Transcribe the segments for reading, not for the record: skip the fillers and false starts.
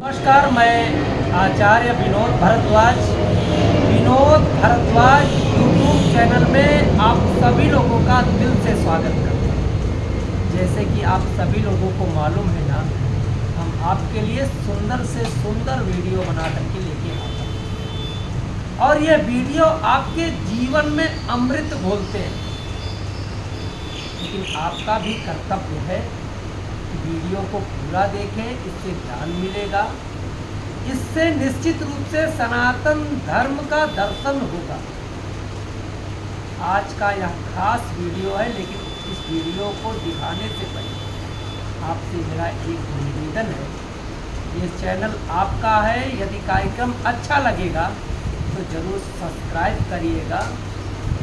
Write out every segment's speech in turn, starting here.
नमस्कार, मैं आचार्य Vinod Bhardwaj YouTube channel में आप सभी लोगों का दिल से स्वागत करता हूँ। जैसे कि आप सभी लोगों को मालूम है ना, हम आपके लिए सुंदर से सुंदर वीडियो बना करके लेके आते हैं और ये वीडियो आपके जीवन में अमृत घोलते हैं। लेकिन आपका भी कर्तव्य है, वीडियो को पूरा देखें, इससे ज्ञान मिलेगा। इससे निश्चित रूप से सनातन धर्म का दर्शन होगा। आज का यह खास वीडियो है, लेकिन इस वीडियो को दिखाने से पहले आपसे मेरा एक निवेदन है। ये चैनल आपका है, यदि कार्यक्रम अच्छा लगेगा तो ज़रूर सब्सक्राइब करिएगा,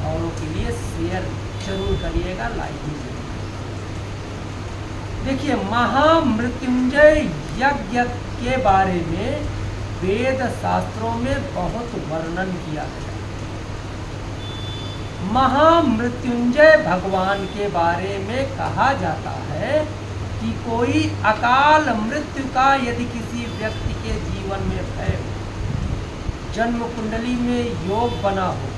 औरों के लिए शेयर जरूर करिएगा, लाइक भी जरूर। देखिए, महामृत्युंजय यज्ञ के बारे में वेद शास्त्रों में बहुत वर्णन किया गया। महामृत्युंजय भगवान के बारे में कहा जाता है कि कोई अकाल मृत्यु का यदि किसी व्यक्ति के जीवन में भय हो, जन्म कुंडली में योग बना हो,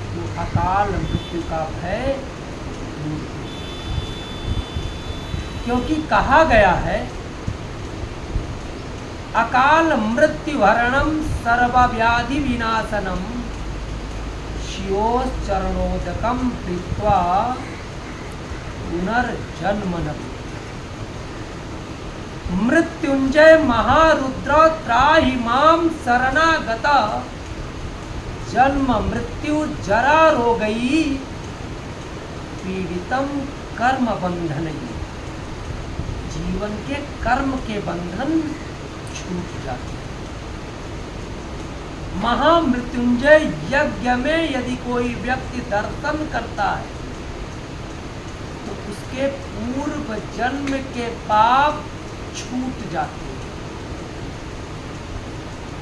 तो अकाल मृत्यु का भय दूर हो। क्योंकि कहा गया है, अकाल मृत्युहरणम सर्वव्याधि विनाशनम शिवोश्चरणोदकम कृत्वा पुनर्जन्म न। मृत्युंजय महारुद्र त्राहि माम शरणागत जन्म मृत्यु जरा रोगई पीड़ितम कर्म बंधनई। जीवन के कर्म के बंधन छूट जाते हैं। महामृत्युंजय यज्ञ में यदि कोई व्यक्ति दर्शन करता है तो उसके पूर्व जन्म के पाप छूट जाते हैं।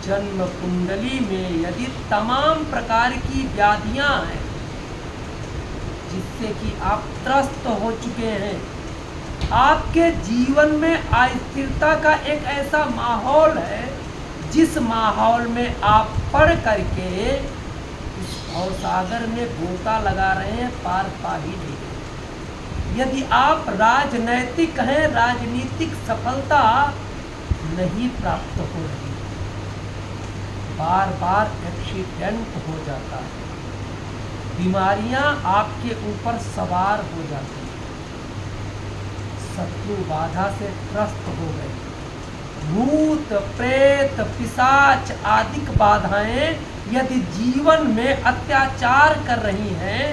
जन्म कुंडली में यदि तमाम प्रकार की व्याधियां हैं जिससे कि आप त्रस्त हो चुके हैं, आपके जीवन में अस्थिरता का एक ऐसा माहौल है जिस माहौल में आप पढ़ करके इस भवसागर में गोता लगा रहे हैं, पार पा ही नहीं रहे। यदि आप राजनैतिक हैं, राजनीतिक सफलता नहीं प्राप्त हो रही, बार बार एक्सीडेंट हो जाता है, बीमारियां आपके ऊपर सवार हो जाती हैं, शत्रु बाधा से त्रस्त हो गए, भूत प्रेत पिशाच आदि बाधाएं यदि जीवन में अत्याचार कर रही हैं,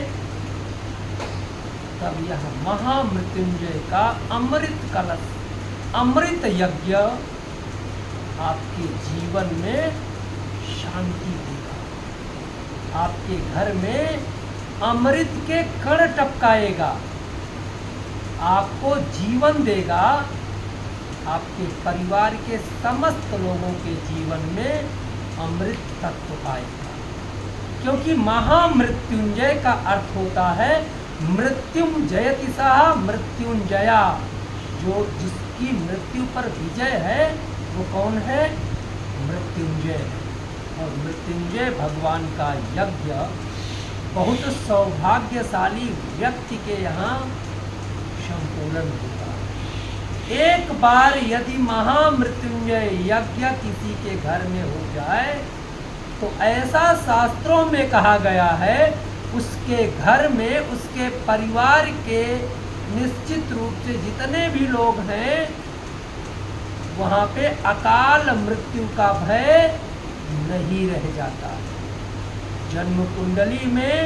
तब यह महामृत्युंजय का अमृत कलश, अमृत यज्ञ आपके जीवन में शांति देगा, आपके घर में अमृत के कण टपकाएगा, आपको जीवन देगा, आपके परिवार के समस्त लोगों के जीवन में अमृत तत्व आएगा। क्योंकि महामृत्युंजय का अर्थ होता है मृत्युम जयति सः मृत्युंजया। जो जिसकी मृत्यु पर विजय है वो कौन है? मृत्युंजय। और मृत्युंजय भगवान का यज्ञ बहुत सौभाग्यशाली व्यक्ति के यहाँ संपूर्ण होता है। एक बार यदि महामृत्युंजय यज्ञ किसी के घर में हो जाए तो ऐसा शास्त्रों में कहा गया है, उसके घर में उसके परिवार के निश्चित रूप से जितने भी लोग हैं वहाँ पे अकाल मृत्यु का भय नहीं रह जाता। जन्म कुंडली में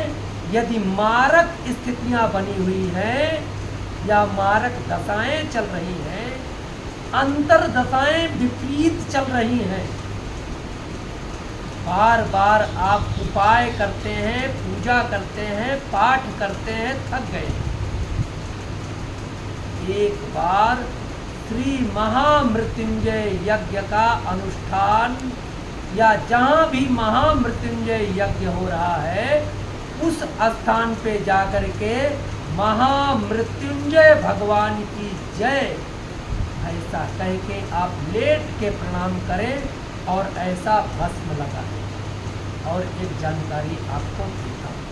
यदि मारक स्थितियां बनी हुई हैं या मारक दशाएं चल रही हैं, अंतर दशाएं विपरीत चल रही हैं, बार बार आप उपाय करते हैं, पूजा करते हैं, पाठ करते हैं, थक गए, एक बार श्री महामृत्युंजय यज्ञ का अनुष्ठान या जहाँ भी महामृत्युंजय यज्ञ हो रहा है उस स्थान पे जाकर के महामृत्युंजय भगवान की जय ऐसा कह के आप लेट के प्रणाम करें और ऐसा भस्म लगाएं। और एक जानकारी आपको देता हूँ,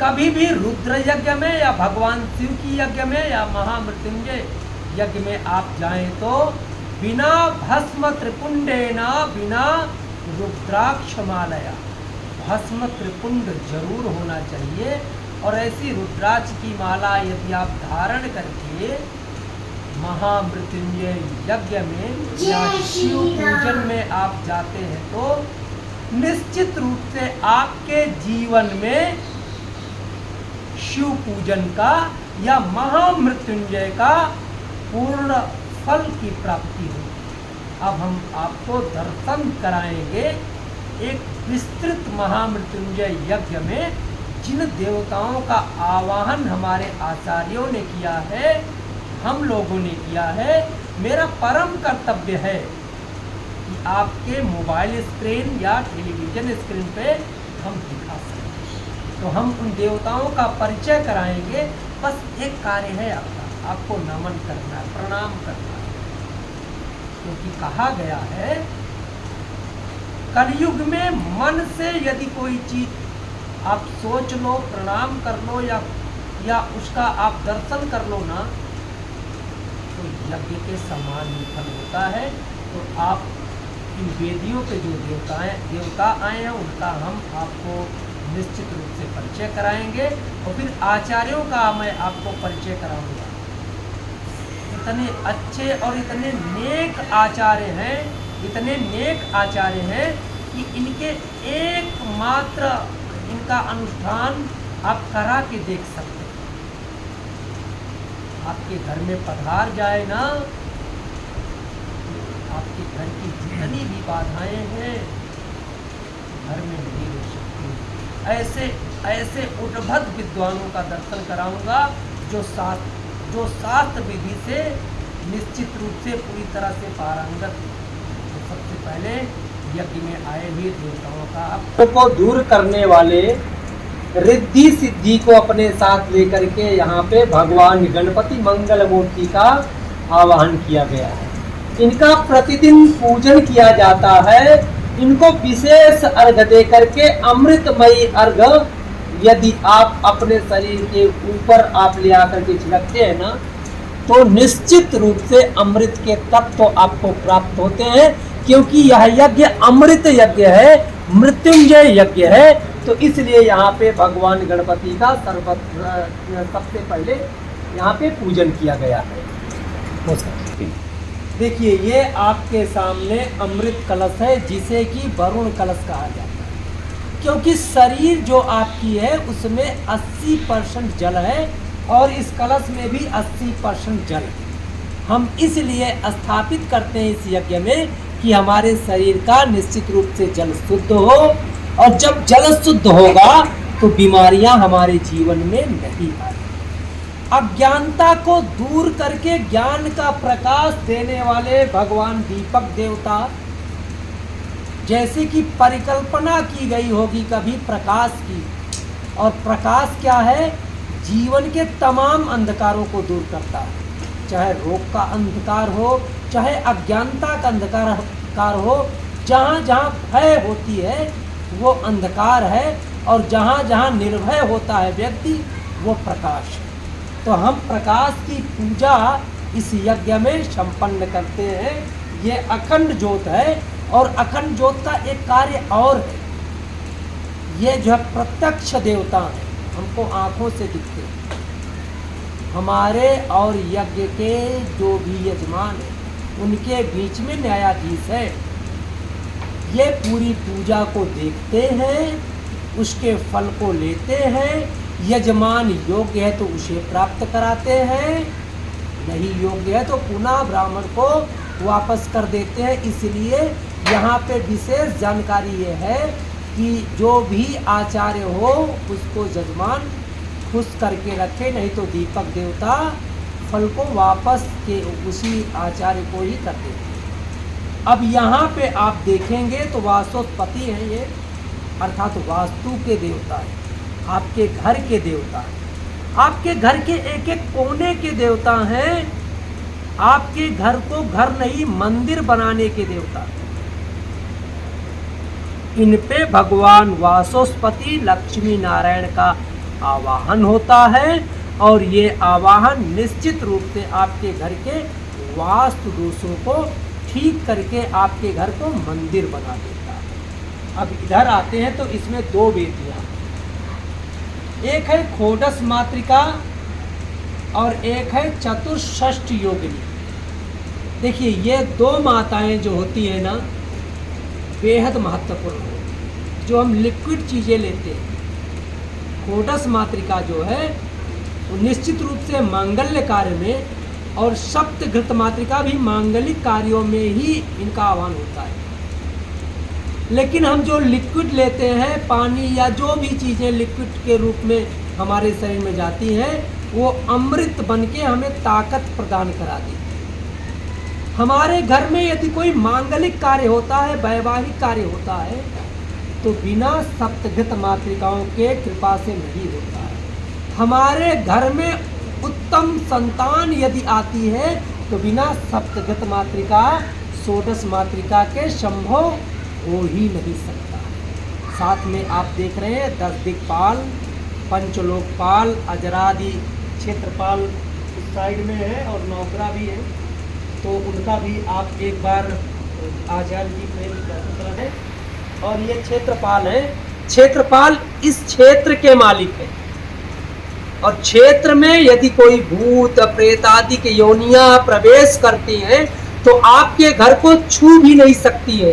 कभी भी रुद्र यज्ञ में या भगवान शिव की यज्ञ में या महामृत्युंजय यज्ञ में आप जाएं तो बिना भस्म त्रिपुंडेना, बिना रुद्राक्षमालया, भस्म त्रिपुंड जरूर होना चाहिए। और ऐसी रुद्राक्ष की माला यदि आप धारण करके महामृत्युंजय यज्ञ में या शिव पूजन में आप जाते हैं तो निश्चित रूप से आपके जीवन में शिव पूजन का या महामृत्युंजय का पूर्ण फल की प्राप्ति होगी। अब हम आपको दर्शन कराएंगे एक विस्तृत महामृत्युंजय यज्ञ में जिन देवताओं का आवाहन हमारे आचार्यों ने किया है, हम लोगों ने किया है। मेरा परम कर्तव्य है कि आपके मोबाइल स्क्रीन या टेलीविजन स्क्रीन पे हम दिखा सकें। तो हम उन देवताओं का परिचय कराएंगे। बस एक कार्य है आपका, आपको नमन करना है, प्रणाम करना है। क्योंकि कहा गया है कलयुग में मन से यदि कोई चीज आप सोच लो, प्रणाम कर लो या उसका आप दर्शन कर लो ना, तो यज्ञ के समान फल होता है। तो आप इन वेदियों के जो देवता आए हैं उनका हम आपको निश्चित रूप से परिचय कराएंगे और फिर आचार्यों का मैं आपको परिचय कराऊंगा। इतने अच्छे और इतने नेक आचार्य हैं, इतने नेक आचार्य हैं कि इनके एकमात्र इनका अनुष्ठान आप करा के देख सकते हैं। आपके घर में पधार जाए ना, आपके घर की जितनी भी बाधाएं हैं घर में नहीं रह सकती। ऐसे उद्भट विद्वानों का दर्शन कराऊंगा जो शास्त्र विधि से निश्चित रूप से पूरी तरह से पारंगत। तो सबसे पहले यज्ञ में आए हुए देवताओं का को दूर करने वाले रिद्धि सिद्धि को अपने साथ लेकर के यहाँ पे भगवान गणपति मंगल मूर्ति का आवाहन किया गया है। इनका प्रतिदिन पूजन किया जाता है। इनको विशेष अर्घ दे करके अमृतमयी अर्घ यदि आप अपने शरीर के ऊपर आप ले आकर के छिड़कते हैं ना, तो निश्चित रूप से अमृत के तत्व आपको प्राप्त होते हैं। क्योंकि यह यज्ञ अमृत यज्ञ है, मृत्युंजय यज्ञ है। तो इसलिए यहाँ पे भगवान गणपति का सबसे पहले यहाँ पे पूजन किया गया है। देखिए ये आपके सामने अमृत कलश है जिसे कि वरुण कलश कहा जाता है। क्योंकि शरीर जो आपकी है उसमें 80% जल है और इस कलश में भी 80% जल है। हम इसलिए स्थापित करते हैं इस यज्ञ में कि हमारे शरीर का निश्चित रूप से जल शुद्ध हो, और जब जल शुद्ध होगा तो बीमारियां हमारे जीवन में नहीं आएगी। अज्ञानता को दूर करके ज्ञान का प्रकाश देने वाले भगवान दीपक देवता, जैसे कि परिकल्पना की गई होगी कभी प्रकाश की, और प्रकाश क्या है? जीवन के तमाम अंधकारों को दूर करता है। चाहे रोग का अंधकार हो, चाहे अज्ञानता का अंधकार हो, जहाँ जहाँ भय होती है वो अंधकार है, और जहाँ जहाँ निर्भय होता है व्यक्ति वो प्रकाश है। तो हम प्रकाश की पूजा इस यज्ञ में संपन्न करते हैं। ये अखंड ज्योत है, और अखंड ज्योत का एक कार्य और है। ये जो है प्रत्यक्ष देवता है, हमको आँखों से दिखते हैं। हमारे और यज्ञ के जो भी यजमान हैं उनके बीच में न्यायाधीश है। ये पूरी पूजा को देखते हैं, उसके फल को लेते हैं। यजमान योग्य है तो उसे प्राप्त कराते हैं, नहीं योग्य है तो पुनः ब्राह्मण को वापस कर देते हैं। इसलिए यहाँ पे विशेष जानकारी ये है कि जो भी आचार्य हो उसको यजमान खुश करके रखे, नहीं तो दीपक देवता फल को वापस के उसी आचार्य को ही कर देते हैं। अब यहाँ पे आप देखेंगे तो वास्तुपति हैं ये, अर्थात वास्तु के देवता हैं, आपके घर के देवता हैं, आपके घर के एक एक कोने के देवता हैं। आपके घर को घर नहीं मंदिर बनाने के देवता। इन पे भगवान वाचस्पति लक्ष्मी नारायण का आवाहन होता है और ये आवाहन निश्चित रूप से आपके घर के वास्तु दोषों को ठीक करके आपके घर को मंदिर बना देता है। अब इधर आते हैं तो इसमें दो बेटियां, एक है खोडस मातृका और एक है चतुष्षष्ठ योगिनी। देखिए ये दो माताएं जो होती हैं ना, बेहद महत्वपूर्ण है। जो हम लिक्विड चीज़ें लेते हैं, खोडस मातृका जो है वो निश्चित रूप से मांगल्य कार्य में, और सप्तघृत मातृका भी मांगलिक कार्यों में ही इनका आह्वान होता है। लेकिन हम जो लिक्विड लेते हैं, पानी या जो भी चीज़ें लिक्विड के रूप में हमारे शरीर में जाती हैं, वो अमृत बनके हमें ताकत प्रदान करा देती है। हमारे घर में यदि कोई मांगलिक कार्य होता है, वैवाहिक कार्य होता है, तो बिना सप्तघृत मातृकाओं के कृपा से नहीं होता है। हमारे घर में उत्तम संतान यदि आती है तो बिना सप्तघृत मातृका, षोडश मातृका के संभव हो ही नहीं सकता। साथ में आप देख रहे हैं 10 दिक्पाल, पंचलोकपाल, अजरादि क्षेत्रपाल इस साइड में है और नौकरा भी है, तो उनका भी आप एक बार आचार्य जी प्रेम है। और ये क्षेत्रपाल है। क्षेत्रपाल इस क्षेत्र के मालिक है, और क्षेत्र में यदि कोई भूत प्रेत आदि के योनियां प्रवेश करती हैं तो आपके घर को छू भी नहीं सकती है,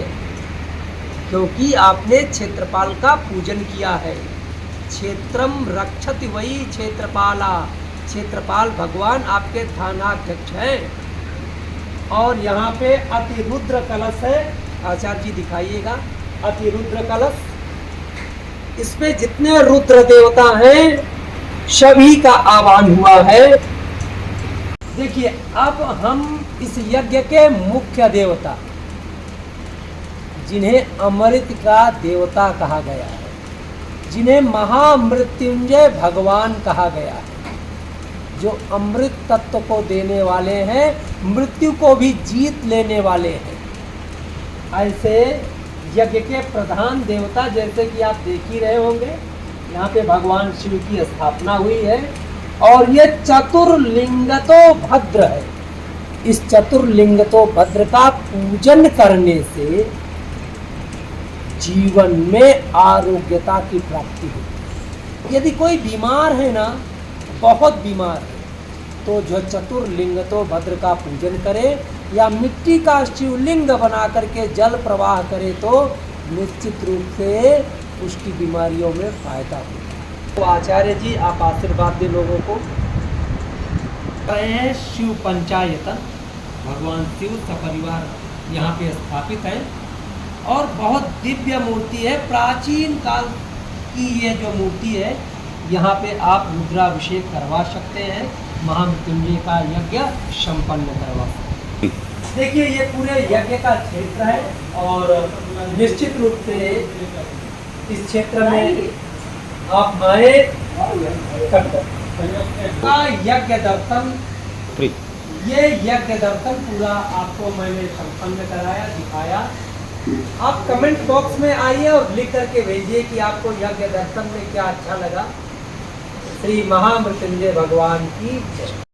क्योंकि आपने क्षेत्रपाल का पूजन किया है। क्षेत्रम रक्षति वही क्षेत्रपाला। क्षेत्रपाल भगवान आपके थानाध्यक्ष हैं। और यहाँ पे अतिरुद्र कलश है, आचार्य जी दिखाइएगा अतिरुद्र कलश। इसमें जितने रुद्र देवता हैं सभी का आह्वान हुआ है। देखिए अब हम इस यज्ञ के मुख्य देवता, जिन्हें अमृत का देवता कहा गया है, जिन्हें महामृत्युंजय भगवान कहा गया है, जो अमृत तत्व को देने वाले हैं, मृत्यु को भी जीत लेने वाले हैं, ऐसे यज्ञ के प्रधान देवता, जैसे कि आप देख ही रहे होंगे यहाँ पे भगवान शिव की स्थापना हुई है। और ये चतुर्लिंगतो भद्र है। इस चतुर्लिंगतो भद्र का पूजन करने से जीवन में आरोग्यता की प्राप्ति होती है। यदि कोई बीमार है ना, बहुत बीमार है, तो जो चतुर्लिंगतो भद्र का पूजन करे या मिट्टी का शिवलिंग बना करके जल प्रवाह करे तो निश्चित रूप से उसकी बीमारियों में फायदा होता है। तो आचार्य जी आप आशीर्वाद दें लोगों को। रहे हैं शिव पंचायतन, भगवान शिव सपरिवार यहाँ पे स्थापित है और बहुत दिव्य मूर्ति है। प्राचीन काल की ये जो मूर्ति है, यहाँ पे आप रुद्राभिषेक करवा सकते हैं, महामृत्युंजय का यज्ञ संपन्न करवा सकते हैं। देखिए ये पूरे यज्ञ का क्षेत्र है और निश्चित रूप से इस क्षेत्र में आप आए का यज्ञ दर्शन, ये यज्ञ दर्शन पूरा आपको मैंने संपन्न कराया, दिखाया। आप कमेंट बॉक्स में आइए और लिख करके भेजिए कि आपको यज्ञ दर्शन में क्या अच्छा लगा। श्री महामृत्युंजय भगवान की जय।